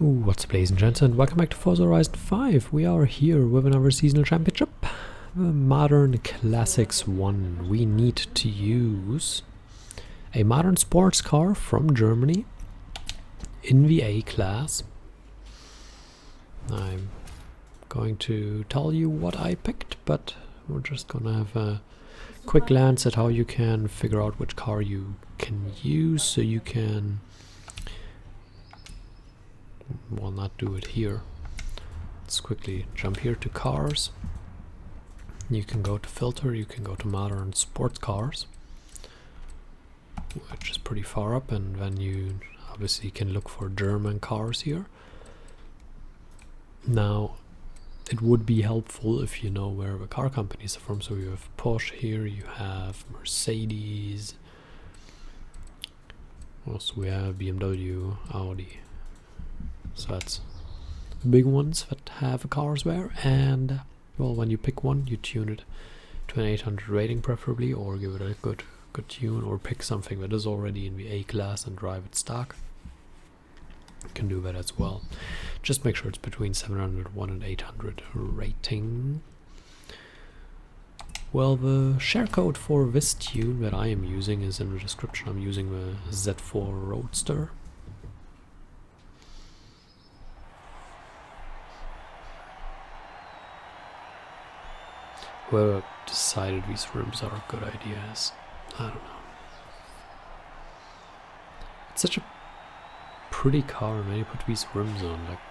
What's up, ladies and gents, and welcome back to Forza Horizon 5. We are here with another seasonal championship, the Modern Classics 1. We need to use a modern sports car from Germany in the A class. I'm going to tell you what I picked, but we're just gonna have a quick glance at how you can figure out which car you can use, so you can not do it here. Let's quickly jump here to cars. You can go to filter, you can go to modern sports cars, which is pretty far up, and then you obviously can look for German cars here. Now, it would be helpful if you know where the car companies are from. So you have Porsche here, you have Mercedes, also we have BMW, Audi. So that's the big ones that have cars there, and well, when you pick one, you tune it to an 800 rating preferably, or give it a good tune, or pick something that is already in the A class and drive it stock. You can do that as well. Just make sure it's between 701 and 800 rating. Well, the share code for this tune that I am using is in the description. I'm using the Z4 Roadster. Whoever decided these rims are good ideas, I don't know. It's such a pretty car, and then you put these rims on, like,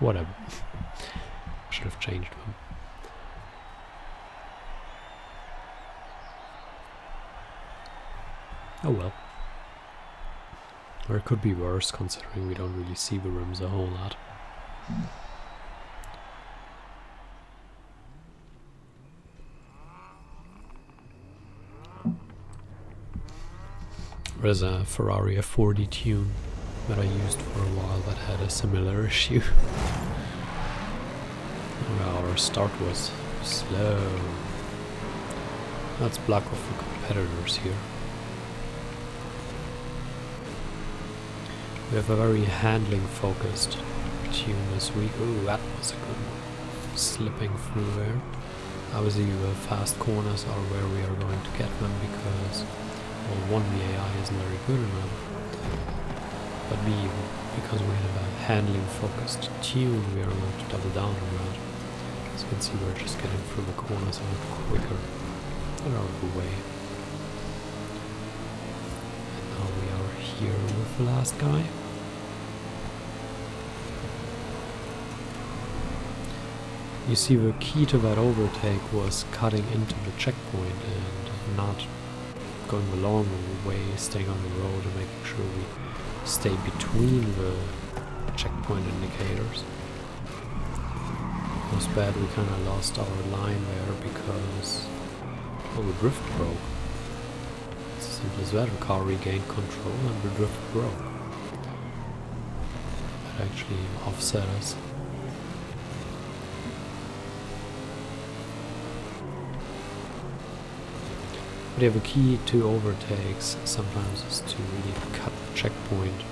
whatever. Should have changed them. Oh well. Or it could be worse, considering we don't really see the rims a whole lot. There's a Ferrari F40 tune that I used for a while that had a similar issue. Our start was slow. Let's block off the competitors here. We have a very handling focused tune this week. Ooh, that was a good one. Slipping through there. Obviously the fast corners are where we are going to get them, because well, one, the AI isn't very good enough, but B, because we have a handling focused tune, we are going to double down on that. As you can see, we're just getting through the corners a little quicker. Get out of the way. And now we are here with the last guy. You see, the key to that overtake was cutting into the checkpoint and not going the long way, staying on the road and making sure we stay between the checkpoint indicators. It was bad, we kind of lost our line there because, well, the drift broke. It's as simple as that. The car regained control and the drift broke. That actually offset us. But yeah, the key to overtakes sometimes is to really cut the checkpoint.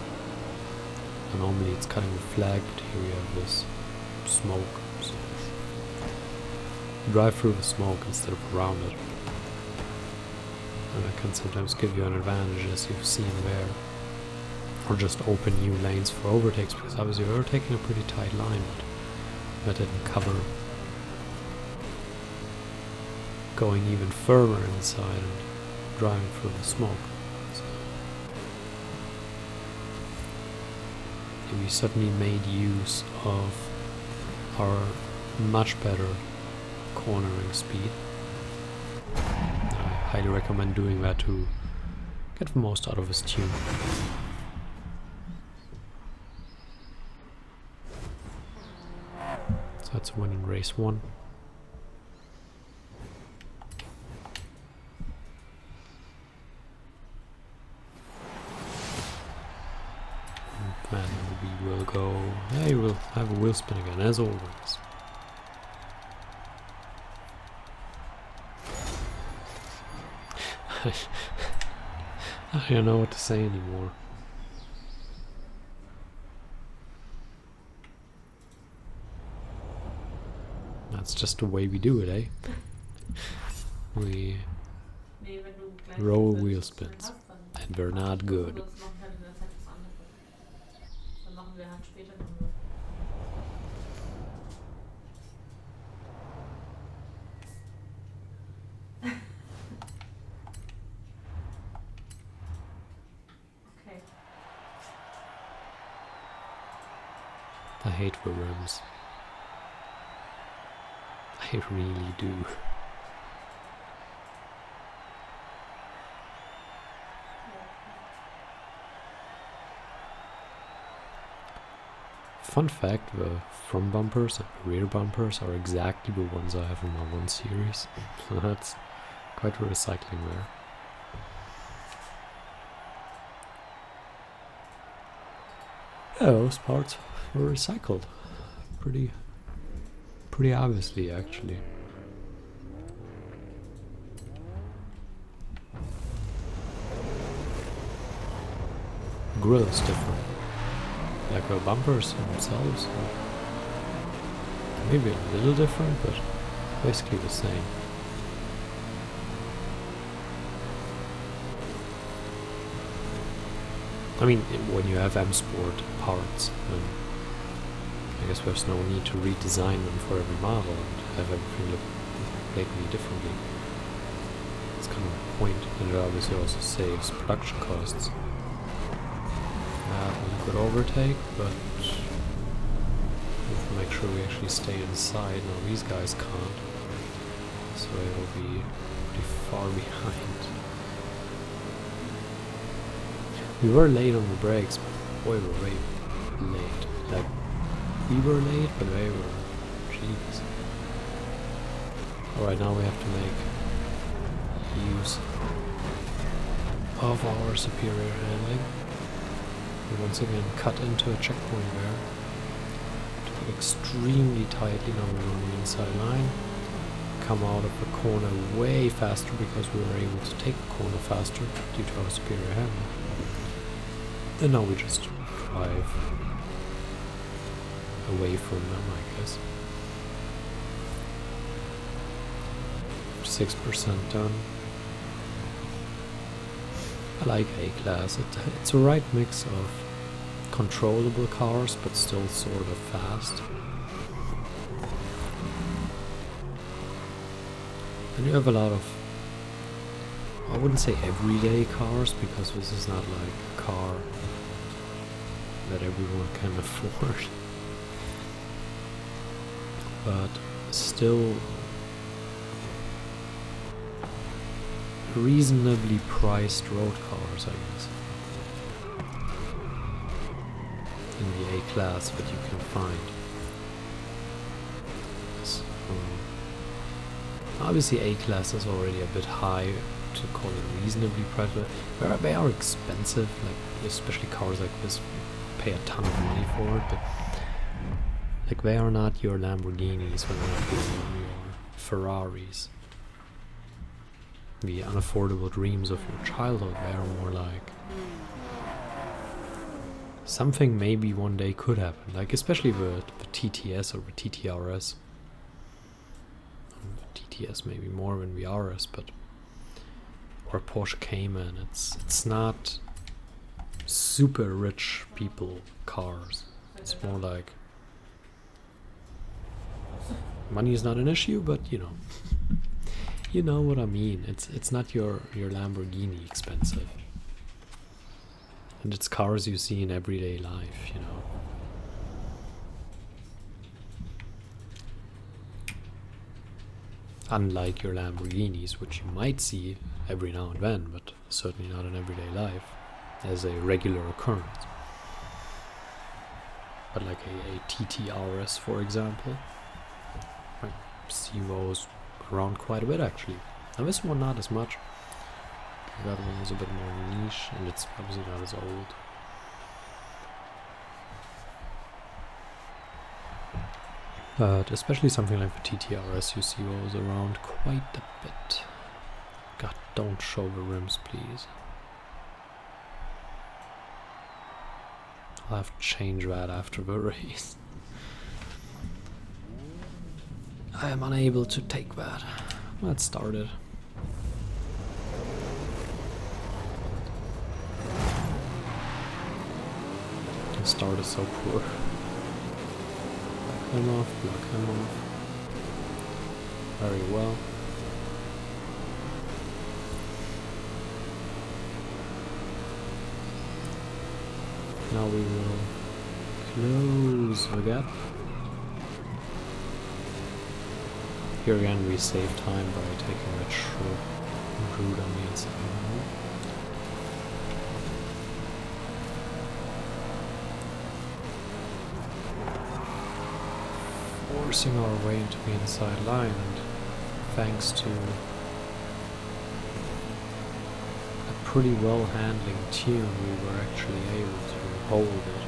And normally it's cutting the flag, but here we have this smoke. So drive through the smoke instead of around it. And that can sometimes give you an advantage, as you've seen there. Or just open new lanes for overtakes, because obviously we're taking a pretty tight line, but that didn't cover going even further inside and driving through the smoke. So we certainly made use of our much better cornering speed. I highly recommend doing that to get the most out of this tune. So that's a win in race 1. And we will go. Hey, we'll have a wheel spin again, as always. I don't know what to say anymore. That's just the way we do it, eh? We roll wheel spins. And we're not good. I hate the rims. I really do. Fun fact, the front bumpers and the rear bumpers are exactly the ones I have in my 1 series. So that's quite a recycling there. Yeah, those parts were recycled. Pretty obviously, actually. Grill is different. Like the bumpers themselves, maybe a little different, but basically the same. I mean, when you have M Sport parts, then I guess there's no need to redesign them for every model and have everything look blatantly differently. It's kind of the point, and it obviously also saves production costs. A good overtake, but we have to make sure we actually stay inside. Now these guys can't, so they will be pretty far behind. We were late on the brakes, but boy, we were way late. Like, we were late, but they were. Jeez. Alright, now we have to make use of our superior handling. We once again cut into a checkpoint there. Took extremely tightly, now we're on the inside line. Come out of the corner way faster because we were able to take the corner faster due to our superior handling. And now we just drive away from them, I guess. 6% done. I like A-Class. It's a right mix of controllable cars, but still sort of fast. And you have a lot of, I wouldn't say everyday cars, because this is not like a car that everyone can afford. But still reasonably priced road cars, I guess, in the A-Class that you can find. So, obviously A-Class is already a bit high to call it reasonably priced, but they are expensive, like especially cars like this, you pay a ton of money for it, but like they are not your Lamborghinis, they're not your Ferraris. The unaffordable dreams of your childhood, they are more like something maybe one day could happen, like especially the TTS or the TTRS. The TTS maybe more than the RS, but or Porsche Cayman. It's not super rich people cars. It's more like money is not an issue, but you know. You know what I mean. It's not your Lamborghini expensive. And it's cars you see in everyday life, you know. Unlike your Lamborghinis, which you might see every now and then, but certainly not in everyday life, as a regular occurrence. But like a TTRS, for example, I see those around quite a bit actually. Now this one not as much. The other one is a bit more niche, and it's obviously not as old. But especially something like the TTRS, you see those around quite a bit. God, don't show the rims, please. I'll have to change that after the race. I am unable to take that. Let's start it. The start is so poor. Block him off, block him off. Very well. Now we will close the gap. Here again we save time by taking that short route on the inside. Forcing our way into the inside line, and thanks to a pretty well handling tune we were actually able to hold it.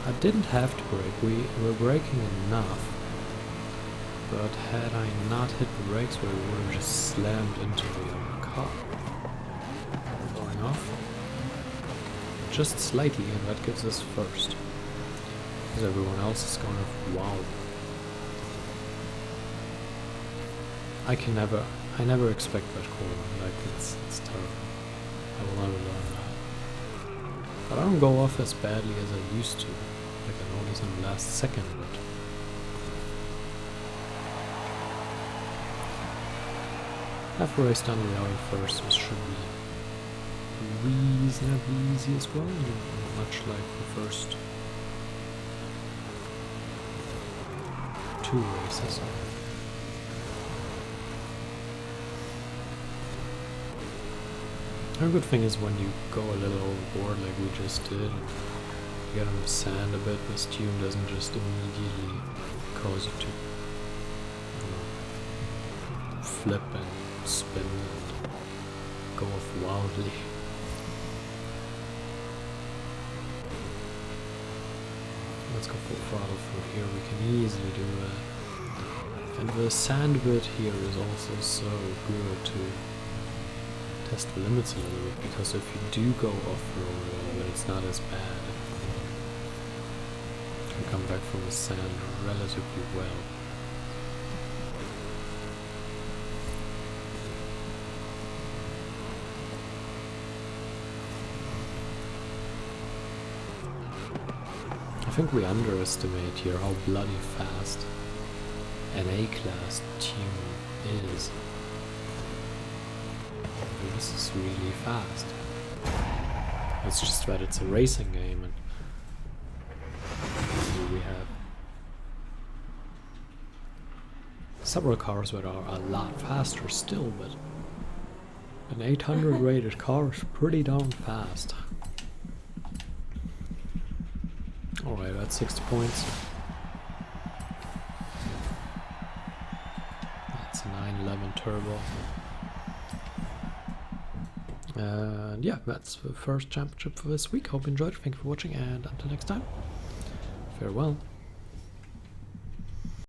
I didn't have to brake, we were braking enough, but had I not hit the brakes we would have just slammed into the other car. Going off. Just slightly, and that gives us first. Because everyone else is going to wow. I never expect that corner, like it's terrible. I will never learn that. But I don't go off as badly as I used to. Like I noticed in the last second, but half race done without it first, so it should be reasonably easy as well, much like the first two races. A good thing is when you go a little overboard like we just did, and you get on the sand a bit, this tune doesn't just immediately cause you to flip and spin and go off wildly. Let's go full throttle through here, we can easily do that. And the sand bit here is also so good to test the limits a little bit, because if you do go off-road a little bit, it's not as bad. You can come back from the sand relatively well. I think we underestimate here how bloody fast an A-class tune is. This is really fast. It's just that it's a racing game, and we have several cars that are a lot faster still, but an 800 rated car is pretty darn fast. Alright, that's 60 points. That's a 911 turbo. And yeah, that's the first championship for this week. Hope you enjoyed. Thank you for watching, and until next time, farewell.